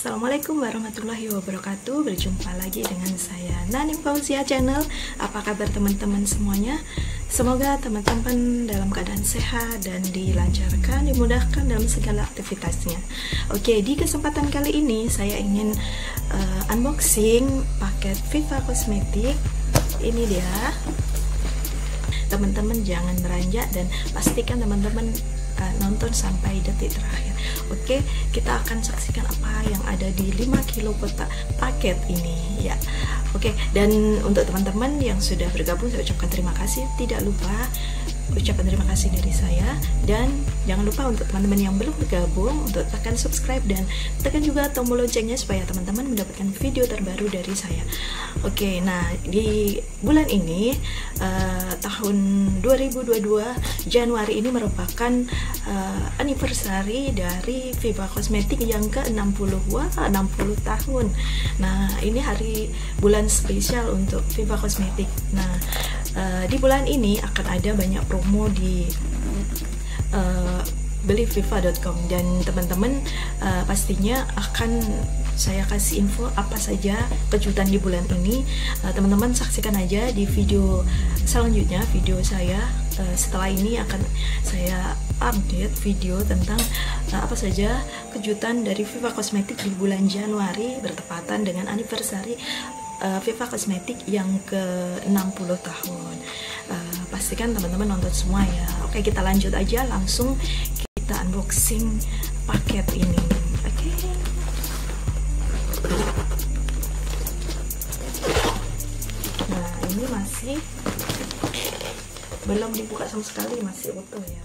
Assalamualaikum warahmatullahi wabarakatuh. Berjumpa lagi dengan saya Nanim Fauzia Channel. Apa kabar teman-teman semuanya? Semoga teman-teman dalam keadaan sehat dan dilancarkan, dimudahkan dalam segala aktivitasnya. Oke, di kesempatan kali ini saya ingin unboxing paket Viva Cosmetic. Ini dia. Teman-teman jangan beranjak dan pastikan teman-teman nonton sampai detik terakhir. Oke, kita akan saksikan apa yang ada di 5 kilo kotak paket ini ya. Oke, dan untuk teman-teman yang sudah bergabung saya ucapkan terima kasih. Tidak lupa ucapan terima kasih dari saya, dan jangan lupa untuk teman-teman yang belum bergabung untuk tekan subscribe dan tekan juga tombol loncengnya supaya teman-teman mendapatkan video terbaru dari saya. Oke, nah di bulan ini tahun 2022 Januari ini merupakan anniversary dari Viva Cosmetic yang ke-60. Wah, 60 tahun. Nah, ini hari bulan spesial untuk Viva Cosmetic. Nah, di bulan ini akan ada banyak promo di beliviva.com, dan teman-teman pastinya akan saya kasih info apa saja kejutan di bulan ini. Teman-teman saksikan aja di video selanjutnya. Video saya setelah ini akan saya update video tentang apa saja kejutan dari Viva Cosmetic di bulan Januari bertepatan dengan anniversary Viva Cosmetic yang ke-60 tahun. Pastikan teman-teman nonton semua ya. Oke, kita lanjut aja, langsung kita unboxing paket ini. Oke. Nah, ini masih belum dibuka sama sekali, masih utuh ya.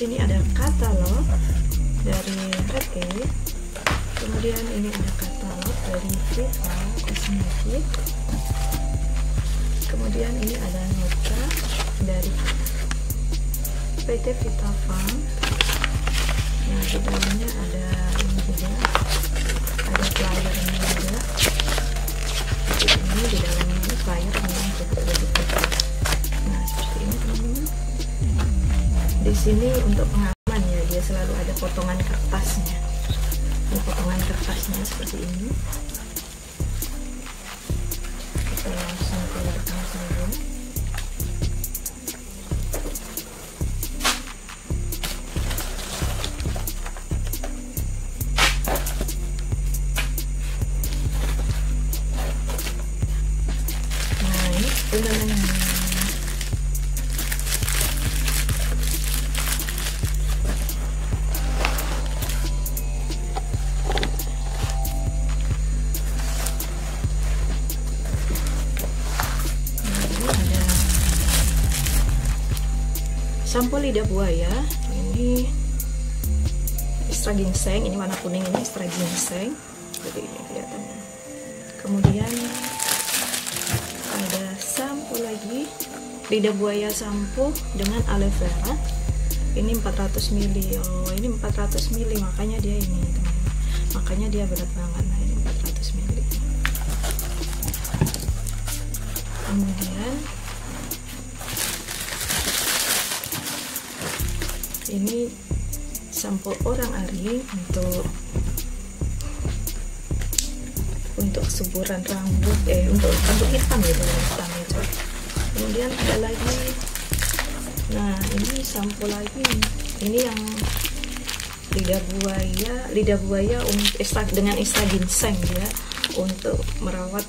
Ini ada katalog dari Redcare, kemudian ini ada katalog dari Viva Cosmetic, kemudian ini ada nota dari PT Vita Farm. Nah, di dalamnya ada ini juga, ada flyernya juga. Ini di dalamnya ini flyer tentang produk-produk. Nah, seperti ini teman-teman. Di sini untuk pengaman ya, dia selalu ada potongan kertasnya. Ini potongan kertasnya seperti ini. Kita langsung keluarkan saja. Nah, ini undangannya. Sampo lidah buaya, ini extra ginseng, ini warna kuning, ini extra ginseng, jadi ini kelihatannya. Kemudian ada sampo lagi, lidah buaya sampo dengan aloe vera, ini 400 ml. Oh, ini 400 ml, makanya dia ini, makanya dia berat banget. Nah, ini 400 ml. Kemudian ini sampo orang ari untuk kesuburan rambut, untuk rambut hitam gitu, hitam itu. Kemudian ada lagi, nah ini sampo lagi, ini yang lidah buaya dengan extra ginseng ya. untuk merawat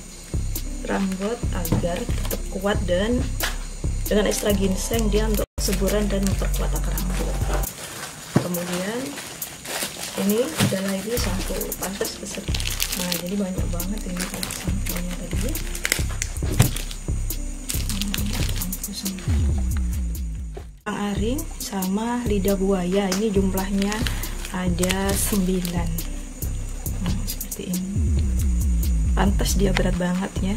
rambut agar tetap kuat, dan dengan ekstra ginseng dia untuk kesuburan dan memperkuat akar rambut. Kemudian ini ada lagi sampo pantas besar. Nah, jadi banyak banget ini samponya tadi. Orang aring sama lidah buaya, ini jumlahnya ada 9. Seperti ini. Pantas dia berat banget ya.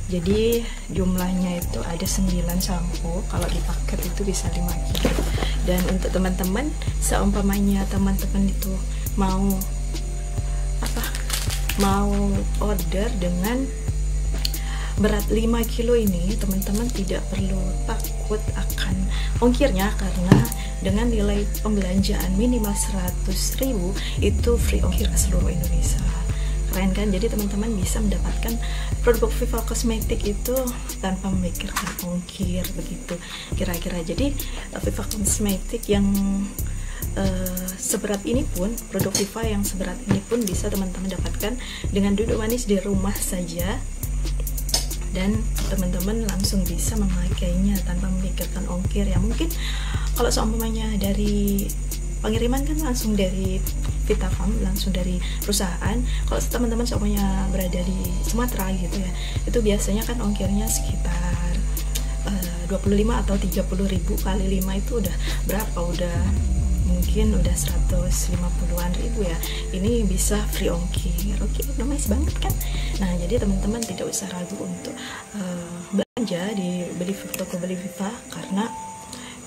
Jadi jumlahnya itu ada 9 sampo, kalau di paket itu bisa 5 kilo. Dan untuk teman-teman, seumpamanya teman-teman itu mau order dengan berat 5 kilo ini, teman-teman tidak perlu takut akan ongkirnya, karena dengan nilai pembelanjaan minimal 100.000 itu free ongkir ke seluruh Indonesia. Keren kan? Jadi teman-teman bisa mendapatkan produk Viva Cosmetic itu tanpa memikirkan ongkir begitu kira-kira. Jadi Viva Cosmetic yang seberat ini pun, produk Viva yang seberat ini pun bisa teman-teman dapatkan dengan duduk manis di rumah saja, dan teman-teman langsung bisa memakainya tanpa memikirkan ongkir ya. Mungkin kalau seumpamanya dari pengiriman kan langsung dari Vitafarm, langsung dari perusahaan. Kalau teman-teman seumpamanya berada di Sumatera gitu ya, itu biasanya kan ongkirnya sekitar 25 atau 30.000 kali 5 itu udah berapa? Udah mungkin udah 150-an ribu ya. Ini bisa free ongkir. Oke, nice banget kan? Nah, jadi teman-teman tidak usah ragu untuk belanja di toko beli Viva, karena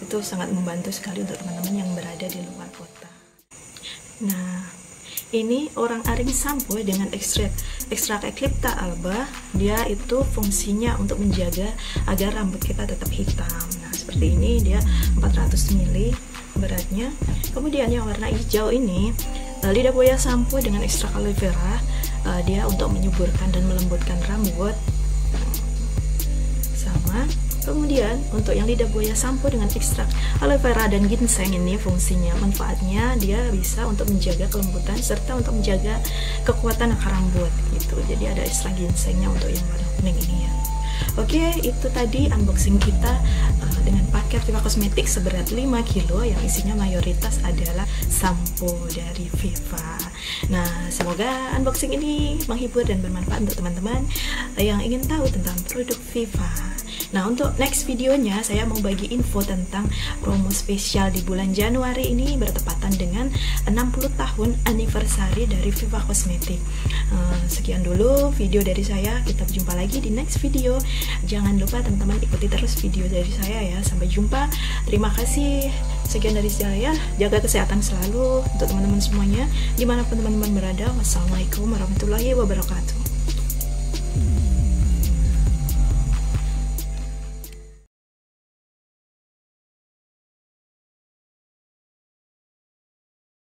itu sangat membantu sekali untuk teman-teman yang berada di luar kota. Nah, ini orang aring sampo dengan ekstrak Eclipta alba. Dia itu fungsinya untuk menjaga agar rambut kita tetap hitam. Nah, seperti ini dia 400 ml beratnya. Kemudian yang warna hijau ini lidah buaya sampo dengan ekstrak aloe vera. Dia untuk menyuburkan dan melembutkan rambut. Sama. Kemudian untuk yang lidah buaya sampo dengan ekstrak aloe vera dan ginseng, ini fungsinya, manfaatnya dia bisa untuk menjaga kelembutan serta untuk menjaga kekuatan akar rambut gitu. Jadi ada ekstrak ginsengnya untuk yang warna kuning ini ya. Oke, itu tadi unboxing kita dengan paket Viva Cosmetic seberat 5 kilo yang isinya mayoritas adalah sampo dari Viva. Nah, semoga unboxing ini menghibur dan bermanfaat untuk teman-teman yang ingin tahu tentang produk Viva. Nah, untuk next videonya saya mau bagi info tentang promo spesial di bulan Januari ini bertepatan dengan 60 tahun anniversary dari Viva Cosmetic. Sekian dulu video dari saya, kita berjumpa lagi di next video. Jangan lupa teman-teman ikuti terus video dari saya ya. Sampai jumpa, terima kasih. Sekian dari saya, jaga kesehatan selalu untuk teman-teman semuanya dimanapun teman-teman berada. Wassalamualaikum warahmatullahi wabarakatuh.